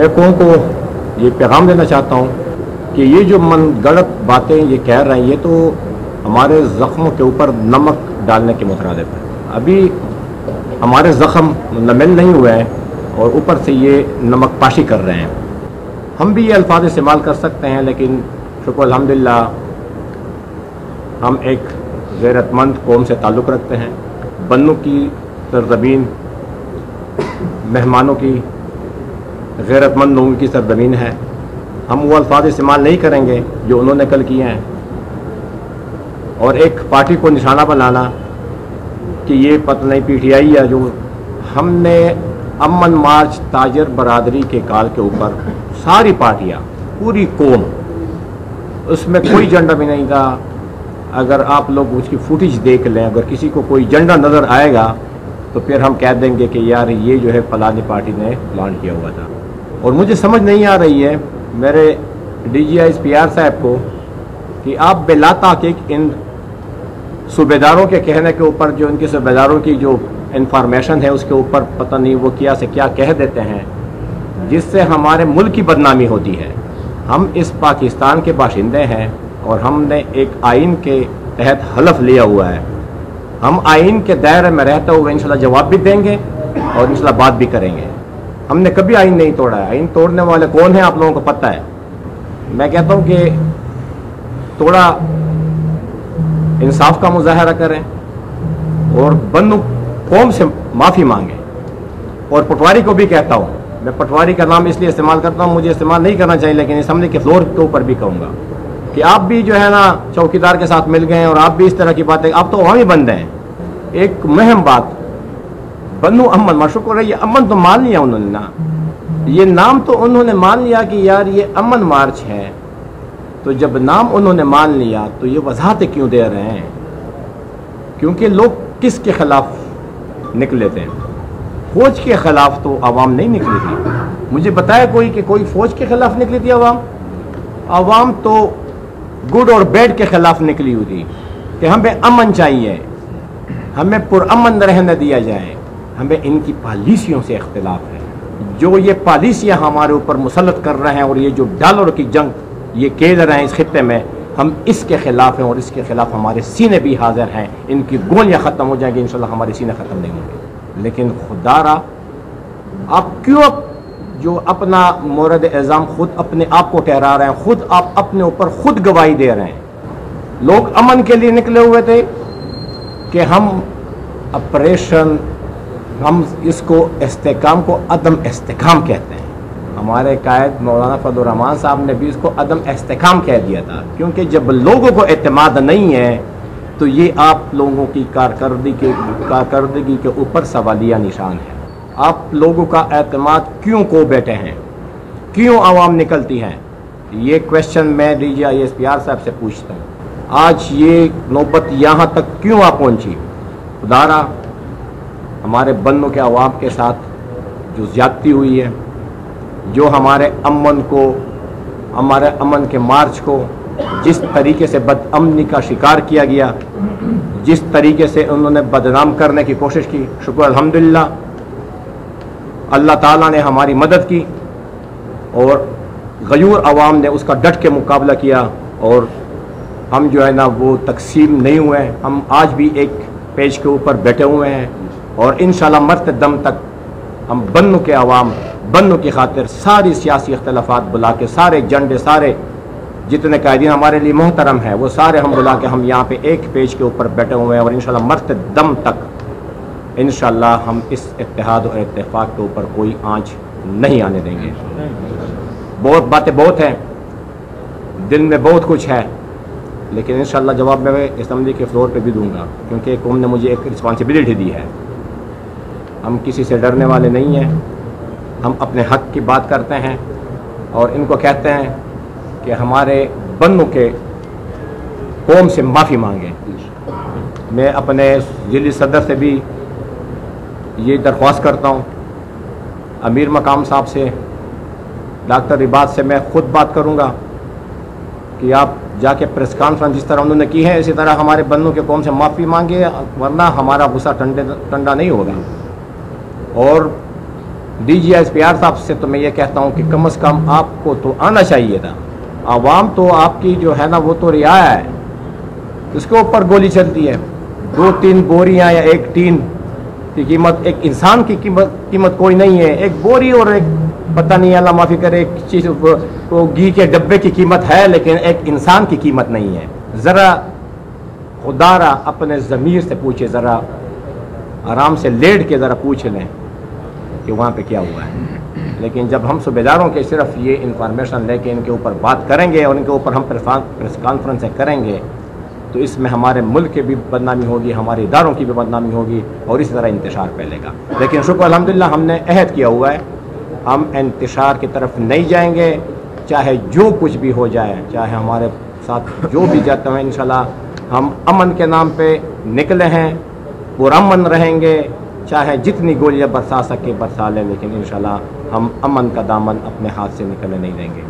मैं कौन को ये पैगाम देना चाहता हूँ कि ये जो मन गलत बातें ये कह रहे हैं, ये तो हमारे ज़ख्मों के ऊपर नमक डालने के मुतरादिफ है। अभी हमारे ज़ख्म नमिल नहीं हुए हैं और ऊपर से ये नमक पाशी कर रहे हैं। हम भी ये अल्फाज इस्तेमाल कर सकते हैं, लेकिन शुक्र अल्हम्दुलिल्लाह हम एक गैरतमंद कौम से ताल्लुक़ रखते हैं। बन्नू की सरज़मीन मेहमानों की, गैरतमंद लोगों की सरज़मीन है। हम वो अल्फाज इस्तेमाल नहीं करेंगे जो उन्होंने कल किए हैं। और एक पार्टी को निशाना बनाना कि ये पता नहीं PTI या जो, हमने अमन मार्च ताजर बरादरी के काल के ऊपर सारी पार्टियाँ, पूरी कौम, उसमें कोई झंडा भी नहीं था। अगर आप लोग उसकी फुटेज देख लें, अगर किसी को कोई झंडा नज़र आएगा तो फिर हम कह देंगे कि यार ये जो है फलानी पार्टी ने प्लान किया हुआ था। और मुझे समझ नहीं आ रही है मेरे DGI PR साहब को कि आप बिला ताक़ीक़ इन सूबेदारों के कहने के ऊपर, जो उनके सूबेदारों की जो इंफॉर्मेशन है उसके ऊपर पता नहीं वो क्या से क्या कह देते हैं, जिससे हमारे मुल्क की बदनामी होती है। हम इस पाकिस्तान के बाशिंदे हैं और हमने एक आइन के तहत हलफ लिया हुआ है। हम आइन के दायरे में रहते हुए इंशाल्लाह जवाब भी देंगे और इंशाल्लाह बात भी करेंगे। हमने कभी आइन नहीं तोड़ा है। आइन तोड़ने वाले कौन है आप लोगों को पता है। मैं कहता हूँ कि थोड़ा इंसाफ का मुजाहरा करें और बन्नू कौम से माफ़ी मांगे। और पटवारी को भी कहता हूँ, मैं पटवारी का नाम इसलिए इस्तेमाल करता हूँ, मुझे इस्तेमाल नहीं करना चाहिए, लेकिन असम्बली के फ्लोर के ऊपर भी कहूँगा कि आप भी जो है ना चौकीदार के साथ मिल गए और आप भी इस तरह की बातें, आप तो अवामी बंदे हैं। एक महम बात, बन्नू अमन, माशुक्र है, ये अमन तो मान लिया उन्होंने ना, ये नाम तो उन्होंने मान लिया कि यार ये अमन मार्च है। तो जब नाम उन्होंने मान लिया तो ये वजाहतें क्यों दे रहे हैं? क्योंकि लोग किसके खिलाफ निकले थे? फौज के खिलाफ तो आवाम नहीं निकली थी। मुझे बताया कोई कि कोई फौज के खिलाफ निकली थी आवाम? आवाम तो गुड और बैड के खिलाफ निकली हुई थी कि हमें अमन चाहिए, हमें पुरअमन रहने दिया जाए। हमें इनकी पॉलिसियों से इख्तिलाफ है। जो ये पॉलिसियाँ हमारे ऊपर मुसल्लत कर रहे हैं और ये जो डॉलर की जंग ये खेल रहे हैं इस खित्ते में, हम इसके खिलाफ हैं और इसके खिलाफ हमारे सीने भी हाजिर हैं। इनकी गोलियां ख़त्म हो जाएंगी इंशाल्लाह, हमारे सीने ख़त्म नहीं होंगे। लेकिन खुदारा आप क्यों जो अपना मोरद इल्ज़ाम खुद अपने आप को ठहरा रहे हैं, खुद आप अपने ऊपर खुद गवाही दे रहे हैं। लोग अमन के लिए निकले हुए थे कि हम ऑपरेशन, हम इसको इस्तेकाम को अदम इस्तेकाम कहते हैं। हमारे कायद मौलाना फजलुर रहमान साहब ने भी इसको अदम इस्तेकाम कह दिया था, क्योंकि जब लोगों को एतमाद नहीं है तो ये आप लोगों की कारकर्दगी के ऊपर सवालिया निशान है। आप लोगों का एतमाद क्यों को बैठे हैं, क्यों आवाम निकलती हैं? ये क्वेश्चन मैं DGI PR साहब से पूछता हूँ। आज ये नौबत यहाँ तक क्यों आ पहुँची? खुदारा हमारे बन्नों के अवाम के साथ जो ज्यादती हुई है, जो हमारे अमन को, हमारे अमन के मार्च को जिस तरीके से बदअमनी का शिकार किया गया, जिस तरीके से उन्होंने बदनाम करने की कोशिश की, शुक्र अल्हम्दुलिल्लाह अल्लाह ताला ने हमारी मदद की और गयूर अवाम ने उसका डट के मुकाबला किया और हम जो है ना वो तकसीम नहीं हुए। हम आज भी एक पेज के ऊपर बैठे हुए हैं और इंशाल्लाह मरते दम तक हम बन्नू के अवाम, बन्नू की खातिर सारी सियासी इख्तलाफात बुला के, सारे झंडे, सारे जितने कायदीन हमारे लिए मोहतरम है, वो सारे हम बुला के हम यहाँ पे एक पेज के ऊपर बैठे हुए हैं और इंशाल्लाह मरते दम तक इंशाल्लाह हम इस इत्तेहाद और इत्तेफाक के ऊपर कोई आंच नहीं आने देंगे। बहुत बातें बहुत हैं, दिल में बहुत कुछ है, लेकिन इंशाल्लाह जवाब मैं असेंबली के फ्लोर पे भी दूंगा, क्योंकि कौम ने मुझे एक रिस्पॉन्सिबिलिटी दी है। हम किसी से डरने वाले नहीं हैं, हम अपने हक की बात करते हैं और इनको कहते हैं कि हमारे बन्नू के कौम से माफ़ी मांगें। मैं अपने जिली सदर से भी ये दरख्वास्त करता हूँ, अमीर मकाम साहब से, डॉक्टर रिबात से मैं ख़ुद बात करूँगा कि आप जाके प्रेस कॉन्फ्रेंस जिस तरह उन्होंने की है इसी तरह हमारे बन्नू के कौम से माफ़ी मांगे, वरना हमारा गुस्सा ठंडा नहीं होगा। और DGI SPR साहब से तो मैं ये कहता हूँ कि कम से कम आपको तो आना चाहिए था। आवाम तो आपकी जो है ना वो तो रियाया है, उसके ऊपर गोली चलती है। 2-3 बोरियां या एक टीन की कीमत, एक इंसान की कीमत कोई नहीं है। एक बोरी और एक पता नहीं अल्लाह माफ़ी करे एक चीज़ वो घी के डब्बे की कीमत है, लेकिन एक इंसान की कीमत नहीं है। ज़रा खुदारा अपने ज़मीर से पूछे, ज़रा आराम से लेट के ज़रा पूछ लें कि वहाँ पे क्या हुआ है। लेकिन जब हम सूबेदारों के सिर्फ ये इंफॉर्मेशन लेके इनके ऊपर बात करेंगे और इनके ऊपर हम प्रेस कॉन्फ्रेंसें करेंगे, तो इसमें हमारे मुल्क की भी बदनामी होगी, हमारे इदारों की भी बदनामी होगी और इसी तरह इंतशार फैलेगा। लेकिन शुक्र अल्हम्दुलिल्लाह हमने अहद किया हुआ है, हम इंतशार की तरफ नहीं जाएंगे, चाहे जो कुछ भी हो जाए, चाहे हमारे साथ जो भी जाता है। इंशाल्लाह हम अमन के नाम पे निकले हैं, पुरअमन रहेंगे, चाहे जितनी गोलियां बरसा सके बरसा लें, लेकिन इंशाल्लाह हम अमन का दामन अपने हाथ से निकलने नहीं देंगे।